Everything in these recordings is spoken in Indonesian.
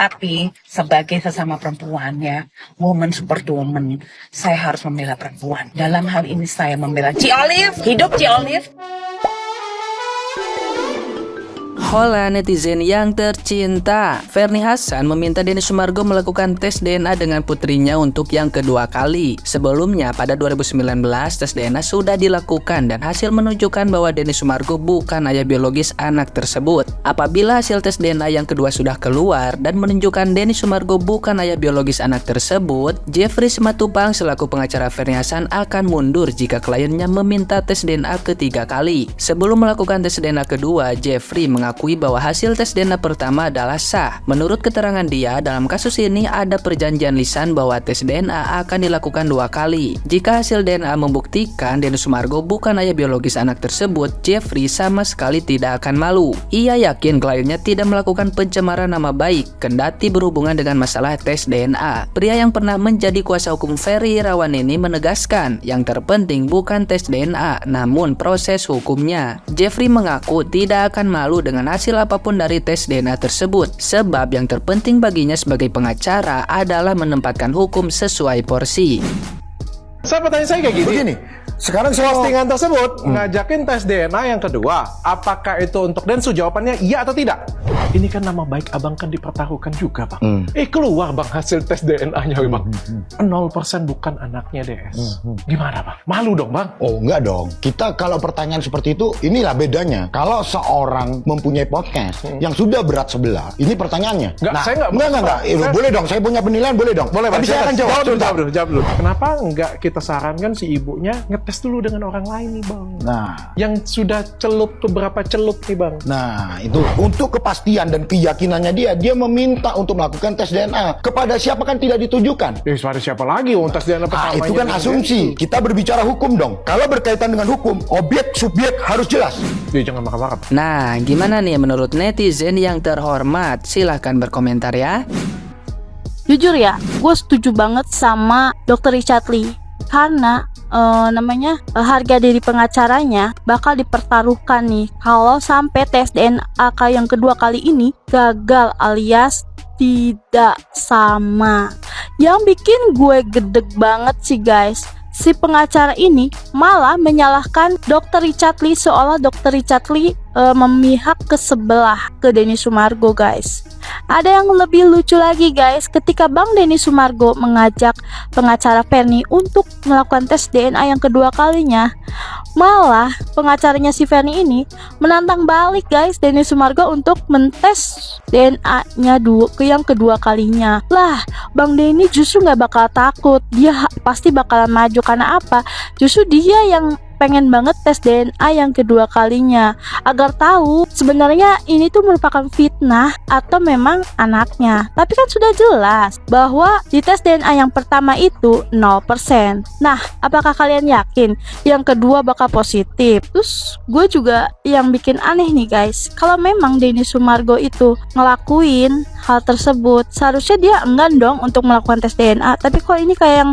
Tapi sebagai sesama perempuan ya, woman support woman, saya harus membela perempuan. Dalam hal ini saya membela Ci Olive. Hidup Ci Olive. Hola netizen yang tercinta, Ferny Hassan meminta Denny Sumargo melakukan tes DNA dengan putrinya untuk yang kedua kali. Sebelumnya pada 2019 tes DNA sudah dilakukan dan hasil menunjukkan bahwa Denny Sumargo bukan ayah biologis anak tersebut. Apabila hasil tes DNA yang kedua sudah keluar dan menunjukkan Denny Sumargo bukan ayah biologis anak tersebut, Jeffrey Simatupang selaku pengacara Ferny Hassan akan mundur jika kliennya meminta tes DNA ketiga kali. Sebelum melakukan tes DNA kedua, Jeffrey mengakui bahwa hasil tes DNA pertama adalah sah. Menurut keterangan dia, dalam kasus ini ada perjanjian lisan bahwa tes DNA akan dilakukan 2 kali. Jika hasil DNA membuktikan Denny Sumargo bukan ayah biologis anak tersebut, Jeffrey sama sekali tidak akan malu. Ia yakin kliennya tidak melakukan pencemaran nama baik, kendati berhubungan dengan masalah tes DNA. Pria yang pernah menjadi kuasa hukum Ferry Irawan ini menegaskan, yang terpenting bukan tes DNA, namun proses hukumnya. Jeffrey mengaku tidak akan malu dengan hasil apapun dari tes DNA tersebut, sebab yang terpenting baginya sebagai pengacara adalah menempatkan hukum sesuai porsi. Pertanyaan saya kayak gini. Begini, sekarang Postingan tersebut ngajakin tes DNA yang kedua. Apakah itu untuk Densu? Jawabannya iya atau tidak. Ini kan nama baik abang kan dipertaruhkan juga, Bang. Keluar Bang hasil tes DNA-nya, Bang. 0% bukan anaknya DS. Gimana, Bang? Malu dong, Bang? Oh, enggak dong. Kita kalau pertanyaan seperti itu, inilah bedanya. Kalau seorang mempunyai podcast yang sudah berat sebelah, ini pertanyaannya. Saya enggak. Boleh dong, saya punya penilaian, boleh dong. Boleh, Bang. Tapi saya akan Jawab dulu. Kenapa enggak kita sarankan si ibunya ngetes dulu dengan orang lain nih, Bang? Nah, yang sudah beberapa celup nih, Bang. Nah, itu untuk kepastian dan keyakinannya dia meminta untuk melakukan tes DNA. Kepada siapa kan tidak ditujukan. Pada siapa lagi? Tes DNA pertamanya. Itu kan asumsi. Kita berbicara hukum dong. Kalau berkaitan dengan hukum, objek subjek harus jelas. Jangan marah-marah. Nah, gimana nih menurut netizen yang terhormat? Silahkan berkomentar ya. Jujur ya, gue setuju banget sama Dr. Richard Lee. Karena harga diri pengacaranya bakal dipertaruhkan nih kalau sampai tes DNA yang kedua kali ini gagal alias tidak sama. Yang bikin gue gedeg banget sih guys, si pengacara ini malah menyalahkan Dr. Richard Lee seolah Dr. Richard Lee memihak ke sebelah ke Denny Sumargo guys. Ada yang lebih lucu lagi guys, ketika Bang Denny Sumargo mengajak pengacara Ferny untuk melakukan tes DNA yang kedua kalinya, malah pengacaranya si Ferny ini menantang balik guys Denny Sumargo untuk mentes DNA-nya yang kedua kalinya. Lah, Bang Denny justru nggak bakal takut, dia pasti bakalan maju. Karena apa? Justru dia yang pengen banget tes DNA yang kedua kalinya agar tahu sebenarnya ini tuh merupakan fitnah atau memang anaknya. Tapi kan sudah jelas bahwa di tes DNA yang pertama itu 0%. Nah, apakah kalian yakin yang kedua bakal positif? Terus gue juga yang bikin aneh nih guys, kalau memang Denny Sumargo itu ngelakuin hal tersebut, seharusnya dia enggan dong untuk melakukan tes DNA. Tapi kok ini kayak yang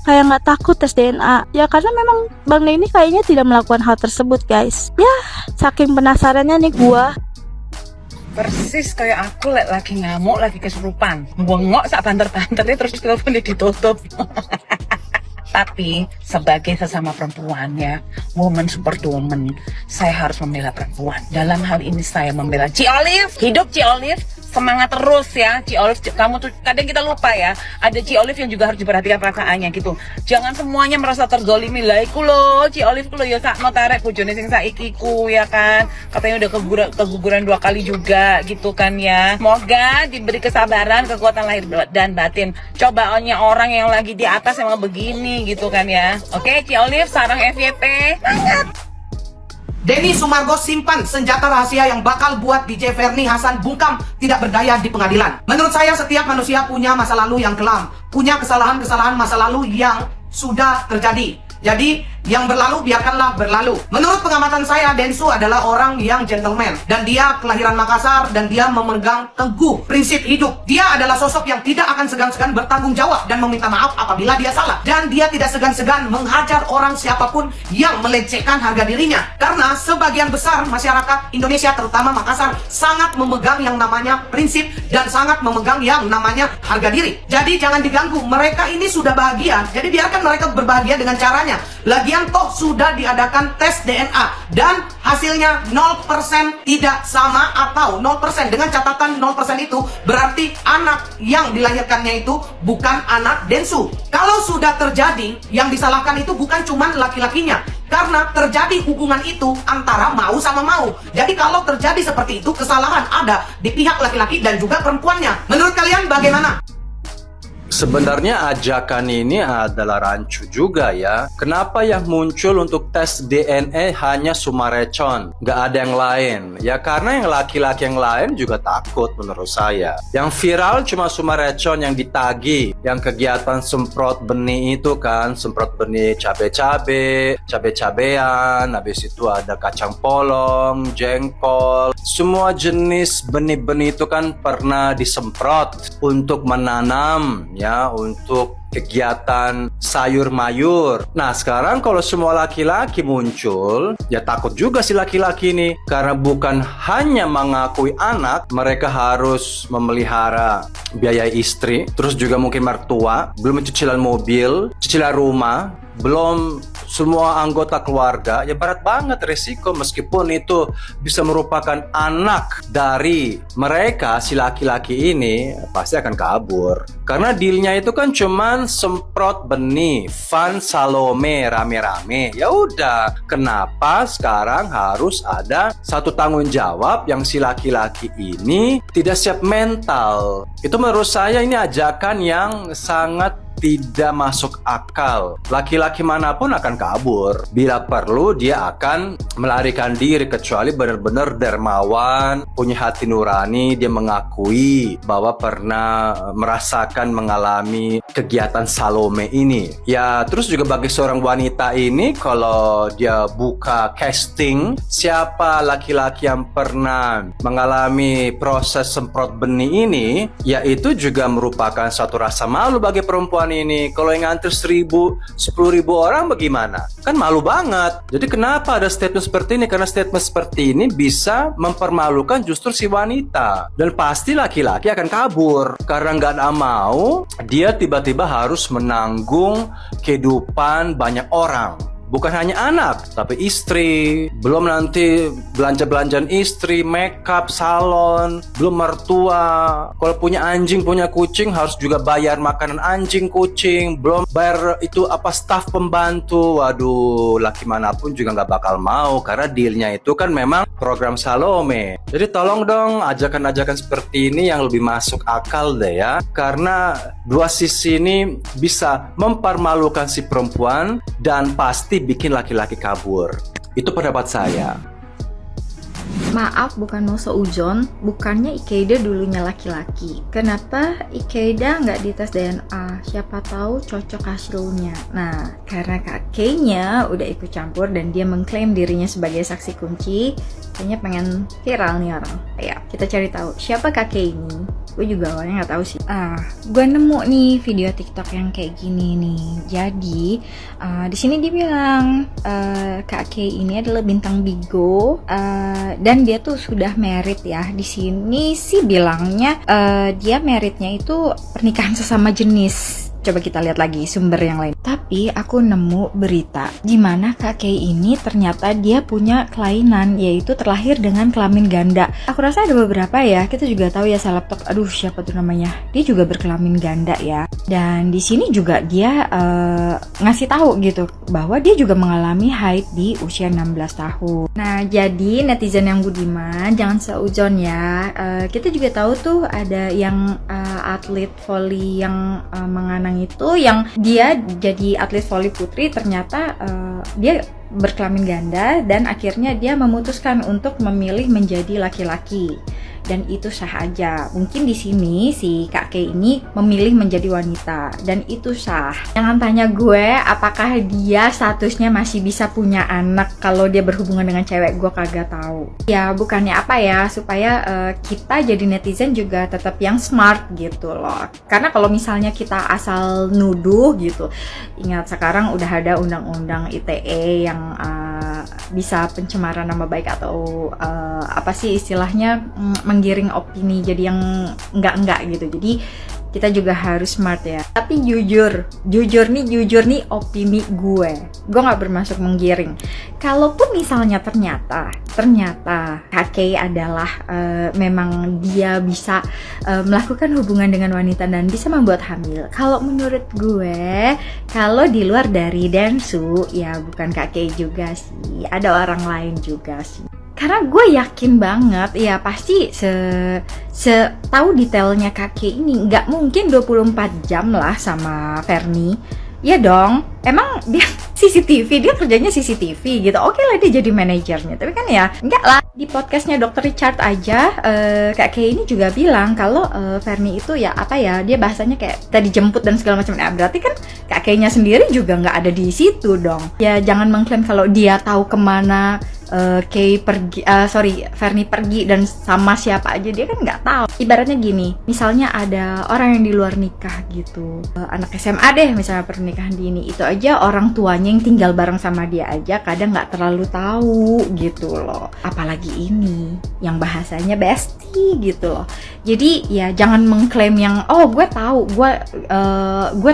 kayak nggak takut tes DNA ya, karena memang Bang Denny kayaknya tidak melakukan hal tersebut guys. Ya, saking penasarannya nih gua. Persis kayak aku lagi ngamuk, lagi kesurupan. Bengok sak banter-banternya terus telepon ditutup. Tapi sebagai sesama perempuan ya, woman support woman, saya harus membela perempuan. Dalam hal ini saya membela Ci Olive. Hidup Ci Olive. Semangat terus ya Ci Olive. Kamu tuh kadang kita lupa ya, ada Ci Olive yang juga harus diperhatikan perasaannya gitu. Jangan semuanya merasa terzolimi lah. Iku loh Ci Olive ku loh ya sakno tarek bojone sing saiki ku ya kan. Katanya udah keguguran 2 kali juga gitu kan ya. Semoga diberi kesabaran, kekuatan lahir dan batin. Cobaannya orang yang lagi di atas emang begini gitu kan ya. Oke Ci Olive, sarang FYP. Semangat. Denny Sumargo simpan senjata rahasia yang bakal buat DJ Ferny Hassan bungkam tidak berdaya di pengadilan. Menurut saya setiap manusia punya masa lalu yang kelam, punya kesalahan-kesalahan masa lalu yang sudah terjadi. Jadi Yang berlalu biarkanlah berlalu. Menurut pengamatan saya, Densu adalah orang yang gentleman. Dan dia kelahiran Makassar dan dia memegang teguh prinsip hidup. Dia adalah sosok yang tidak akan segan-segan bertanggung jawab dan meminta maaf apabila dia salah. Dan dia tidak segan-segan menghajar orang siapapun yang melecehkan harga dirinya. Karena sebagian besar masyarakat Indonesia, terutama Makassar, sangat memegang yang namanya prinsip dan sangat memegang yang namanya harga diri. Jadi jangan diganggu. Mereka ini sudah bahagia. Jadi biarkan mereka berbahagia dengan caranya. Lagian toh sudah diadakan tes DNA dan hasilnya 0% tidak sama atau 0%. Dengan catatan 0% itu berarti anak yang dilahirkannya itu bukan anak Densu. Kalau sudah terjadi, yang disalahkan itu bukan cuma laki-lakinya, karena terjadi hubungan itu antara mau sama mau. Jadi kalau terjadi seperti itu, kesalahan ada di pihak laki-laki dan juga perempuannya. Menurut kalian bagaimana? Sebenarnya ajakan ini adalah rancu juga ya. Kenapa yang muncul untuk tes DNA hanya Sumarecon, nggak ada yang lain? Ya karena yang laki-laki yang lain juga takut menurut saya. Yang viral cuma Sumarecon yang ditagi, yang kegiatan semprot benih itu kan, semprot benih cabe-cabean, habis itu ada kacang polong, jengkol, semua jenis benih-benih itu kan pernah disemprot untuk menanam ya, untuk kegiatan sayur mayur. Nah sekarang kalau semua laki-laki muncul, ya takut juga si laki-laki ini, karena bukan hanya mengakui anak, mereka harus memelihara biaya istri, terus juga mungkin mertua, belum cicilan mobil, cicilan rumah, belum semua anggota keluarga. Ya berat banget resiko, meskipun itu bisa merupakan anak dari mereka, si laki-laki ini pasti akan kabur. Karena dealnya itu kan cuman semprot benih, fun Salome rame-rame. Ya udah, kenapa sekarang harus ada satu tanggung jawab yang si laki-laki ini tidak siap mental? Itu menurut saya ini ajakan yang sangat tidak masuk akal. Laki-laki manapun akan kabur. Bila perlu dia akan melarikan diri, kecuali benar-benar dermawan, punya hati nurani, dia mengakui bahwa pernah merasakan mengalami kegiatan Salome ini. Ya terus juga bagi seorang wanita ini, kalau dia buka casting siapa laki-laki yang pernah mengalami proses semprot benih ini, ya itu juga merupakan suatu rasa malu bagi perempuan ini. Kalau yang ngantri 10.000 orang bagaimana? Kan malu banget. Jadi kenapa ada statement seperti ini? Karena statement seperti ini bisa mempermalukan justru si wanita. Dan pasti laki-laki akan kabur. Karena nggak mau, dia tiba-tiba harus menanggung kehidupan banyak orang. Bukan hanya anak, tapi istri, belum nanti belanja-belanjaan istri, makeup, salon, belum mertua. Kalau punya anjing, punya kucing, harus juga bayar makanan anjing, kucing, belum bayar itu staf pembantu. Waduh, laki manapun juga nggak bakal mau, karena dealnya itu kan memang program Salome. Jadi tolong dong ajakan-ajakan seperti ini yang lebih masuk akal deh ya, karena dua sisi ini bisa mempermalukan si perempuan dan pasti bikin laki-laki kabur. Itu pendapat saya. Maaf, bukan mau seujon, bukannya Ikeda dulunya laki-laki. Kenapa Ikeda nggak dites DNA? Siapa tahu cocok hasilnya. Nah, karena kakeknya udah ikut campur dan dia mengklaim dirinya sebagai saksi kunci, kayaknya pengen viral nih orang. Ayo, kita cari tahu siapa kakek ini. Gue juga awalnya nggak tahu sih. Gue nemu nih video TikTok yang kayak gini nih. Jadi di sini dia bilang kakek ini adalah bintang Bigo dan dia tuh sudah married ya. Di sini sih bilangnya dia marriednya itu pernikahan sesama jenis. Coba kita lihat lagi sumber yang lain. Tapi aku nemu berita di mana kakek ini ternyata dia punya kelainan, yaitu terlahir dengan kelamin ganda. Aku rasa ada beberapa ya. Kita juga tahu ya selebtok. Aduh, siapa tuh namanya? Dia juga berkelamin ganda ya. Dan di sini juga dia ngasih tahu gitu bahwa dia juga mengalami haid di usia 16 tahun. Nah, jadi netizen yang budiman, jangan seujon ya. Kita juga tahu tuh ada yang atlet voli yang menganang itu, yang dia jadi atlet voli putri, ternyata dia berkelamin ganda dan akhirnya dia memutuskan untuk memilih menjadi laki-laki dan itu sah aja. Mungkin di sini si Kak Kay ini memilih menjadi wanita dan itu sah. Jangan tanya gue apakah dia statusnya masih bisa punya anak kalau dia berhubungan dengan cewek, gue kagak tahu. Ya bukannya apa ya, supaya kita jadi netizen juga tetap yang smart gitu loh. Karena kalau misalnya kita asal nuduh gitu, ingat sekarang udah ada undang-undang ITE yang bisa pencemaran nama baik atau apa sih istilahnya, menggiring opini jadi yang enggak gitu. Jadi kita juga harus smart ya. Tapi jujur nih opini gue nggak bermaksud menggiring. Kalaupun misalnya ternyata Kak Kay adalah memang dia bisa melakukan hubungan dengan wanita dan bisa membuat hamil. Kalau menurut gue, kalau di luar dari Densu, ya bukan Kak Kay juga sih, ada orang lain juga sih. Karena gue yakin banget, ya pasti tahu detailnya Kak Kay ini nggak mungkin 24 jam lah sama Fernie. Ya dong, emang dia CCTV, dia kerjanya CCTV gitu. Oke lah dia jadi manajernya, tapi kan ya enggak lah. Di podcastnya Dr. Richard aja, Kak Kay ini juga bilang kalau Fernie itu ya apa ya, dia bahasanya kayak tadi jemput dan segala macam. Nah berarti kan Kak Kay-nya sendiri juga nggak ada di situ dong. Ya jangan mengklaim kalau dia tahu kemana Fernie pergi dan sama siapa aja, dia kan nggak tahu. Ibaratnya gini, misalnya ada orang yang di luar nikah gitu, anak SMA deh misalnya pernikahan dini, itu aja orang tuanya yang tinggal bareng sama dia aja kadang nggak terlalu tahu gitu loh. Apalagi ini yang bahasanya bestie gitu loh. Jadi ya jangan mengklaim yang gue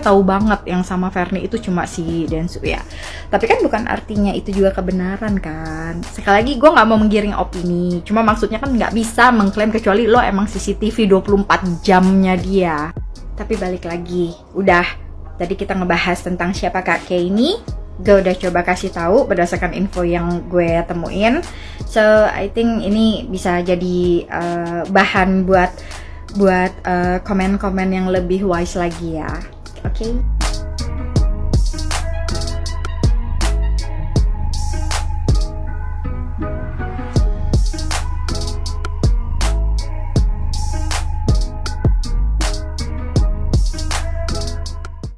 tahu banget yang sama Fernie itu cuma si Densu ya. Tapi kan bukan artinya itu juga kebenaran kan. Sekali lagi gue nggak mau menggiring opini, cuma maksudnya kan nggak bisa mengklaim kecuali lo emang CCTV 24 jamnya dia. Tapi balik lagi, udah tadi kita ngebahas tentang siapa Kak Kay ini. Gue udah coba kasih tahu berdasarkan info yang gue temuin. So I think ini bisa jadi bahan buat komen-komen yang lebih wise lagi ya. Oke.